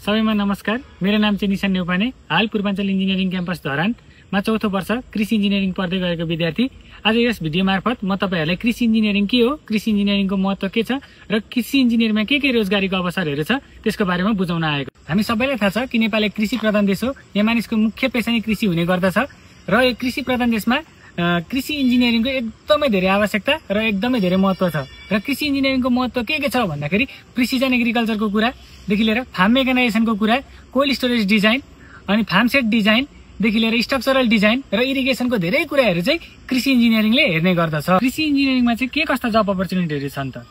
सबैमा नमस्कार। मेरो नाम चाहिँ निशान नेउपाने। हाल पूर्वाञ्चल इन्जिनियरिङ क्याम्पस धरानमा चौथो वर्ष कृषि इन्जिनियरिङ पढ्दै गएको विद्यार्थी। आज यस भिडियो मार्फत म तपाईहरुलाई कृषि इन्जिनियरिङ के हो, कृषि इन्जिनियरिङको महत्त्व के छ र कृषि इन्जिनियरिङमा के रोजगारीको अवसरहरू छ त्यसको बारेमा बुझाउन आएको। हामी सबैलाई थाहा छ कि नेपाल एक कृषि प्रधान देश हो। यहाँ मानिसको मुख्य पेशा नै कृषि हुने गर्दछ र यो कृषि प्रधान देशमा कृषि इन्जिनियरिङको एकदमै धेरै आवश्यकता र एकदमै धेरै महत्त्व छ। र कृषि इन्जिनियरिङको महत्त्व के छ भन्दाखेरि प्रिसिजन एग्रिकल्चरको कुरादेखि लिएर फार्म मेकानाइजेसनको कुरा, कोल्ड स्टोरेज डिजाइन अनि फार्म सेट डिजाइनदेखि लिएर स्ट्रक्चरल डिजाइन र इरिगेसनको धेरै कुराहरू चाहिँ कृषि इन्जिनियरिङले हेर्ने गर्दछ। कृषि इन्जिनियरिङमा चाहिँ के कस्ता जब अपर्च्युनिटीहरू छन् त?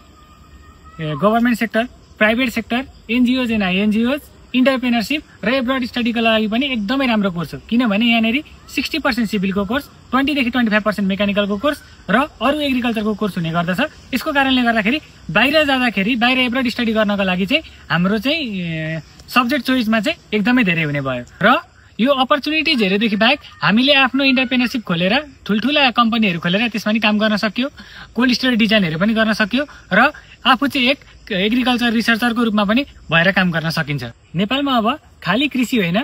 Government sector, private sector, NGOs and INGOs, entrepreneurship र एब्रोड स्टडीको लागि पनि एकदमै राम्रो कोर्स हो। किनभने यहाँनेरि 60% सिभिलको कोर्स, 20 देखि 25% मेकानिकलको कोर्स र अरू एग्रिकल्चरको कोर्स हुने गर्दछ। यसको कारणले गर्दाखेरि बाहिर जाँदाखेरि, बाहिर एब्रोड स्टडी गर्नको लागि चाहिँ हाम्रो चाहिँ सब्जेक्ट चोइसमा चाहिँ एकदमै धेरै हुने भयो। र यो अपर्च्युनिटिजहरुदेखि बाहेक हामीले आफ्नो इन्टरप्रेनरशिप खोलेर ठुलठुला कम्पनीहरू खोलेर त्यसमा नि काम गर्न सक्यो, कोल्ड स्टोरेज डिजाइनहरू पनि गर्न सक्यो र आफू चाहिँ एक एग्रिकल्चर रिसर्चरको रूपमा पनि भएर काम गर्न सकिन्छ। नेपालमा अब खाली कृषि होइन,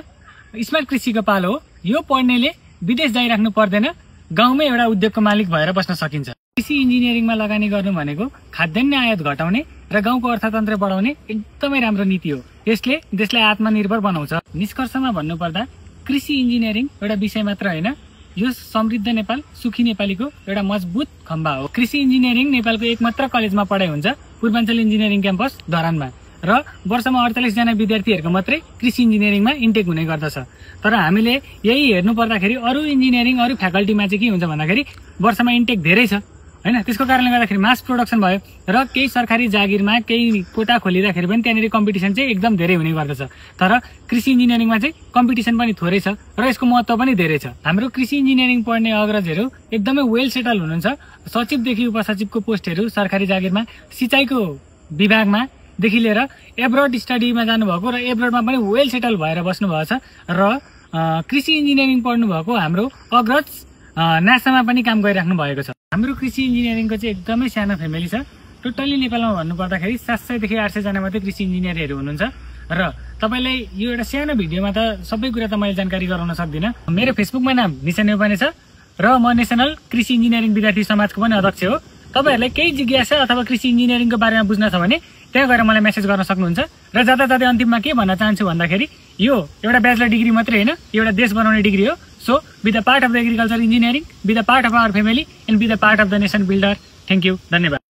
स्मार्ट कृषिको पालो हो। यो पढ्नेले विदेश जाइराख्नु पर्दैन, गाउँमै एउटा उद्योगको मालिक भएर बस्न सकिन्छ। कृषि इन्जिनियरिङमा लगानी गर्नु भनेको खाद्यान्न आयात घटाउने र गाउँको अर्थतन्त्र बढाउने एकदमै राम्रो नीति हो। यसले देशलाई आत्मनिर्भर बनाउँछ। निष्कर्षमा भन्नुपर्दा कृषि इन्जिनियरिङ एउटा विषय मात्र होइन, यो समृद्ध नेपाल, सुखी नेपालीको एउटा मजबुत खम्बा हो। कृषि इन्जिनियरिङ नेपालको एकमात्र कलेजमा पढाइ हुन्छ, पूर्वाञ्चल इन्जिनियरिङ क्याम्पस धरानमा। र वर्षमा 48 जना विद्यार्थीहरूको मात्रै कृषि इन्जिनियरिङमा इन्टेक हुने गर्दछ। तर हामीले यही हेर्नु पर्दाखेरि अरू इन्जिनियरिङ, अरू फ्याकल्टीमा चाहिँ के हुन्छ भन्दाखेरि वर्षमा इन्टेक धेरै छ हैन। त्यसको कारणले गर्दाखेरि मास प्रोडक्सन भयो र केही सरकारी जागिरमा केही कोटा खोलिदाखेरि पनि त्यहाँनिर कम्पिटिसन चाहिँ एकदम धेरै हुने गर्दछ। तर कृषि इन्जिनियरिङमा चाहिँ कम्पिटिसन पनि थोरै छ र यसको महत्त्व पनि धेरै छ। हाम्रो कृषि इन्जिनियरिङ पढ्ने अग्रजहरू एकदमै वेल सेटल हुनुहुन्छ। सचिवदेखि उपसचिवको पोस्टहरू सरकारी जागिरमा, सिँचाइको विभागमा देखि लिएर एब्रोड स्टडीमा जानुभएको र एब्रोडमा पनि वेल सेटल भएर बस्नुभएको छ। र कृषि इन्जिनियरिङ पढ्नुभएको हाम्रो अग्रज नासामा पनि काम गरिराख्नु भएको छ। हाम्रो कृषि इन्जिनियरिङको चाहिँ एकदमै सानो फ्यामिली छ। टोटल्ली नेपालमा भन्नुपर्दाखेरि 700 देखि 800 जना मात्रै कृषि इन्जिनियरहरू हुनुहुन्छ। र तपाईलाई यो एउटा सानो भिडियोमा त सबै कुरा त मैले जानकारी गराउन सक्दिनँ। मेरो फेसबुकमा नाम निशान नेउपाने छ र म नेसनल कृषि इन्जिनियरिङ विद्यार्थी समाजको पनि अध्यक्ष हो। तपाईहरुलाई केही जिज्ञासा अथवा कृषि इन्जिनियरिङको बारेमा बुझ्न छ भने त्यहाँ गएर मलाई मेसेज गर्न सक्नुहुन्छ। र जाँदा अन्तिममा के भन्न चाहन्छु भन्दाखेरि यो एउटा ब्याचलर डिग्री मात्रै होइन, एउटा देश बनाउने डिग्री हो। So, be the part of the agriculture engineering, be the part of our family, and be the part of the nation builder. Thank you. धन्यवाद।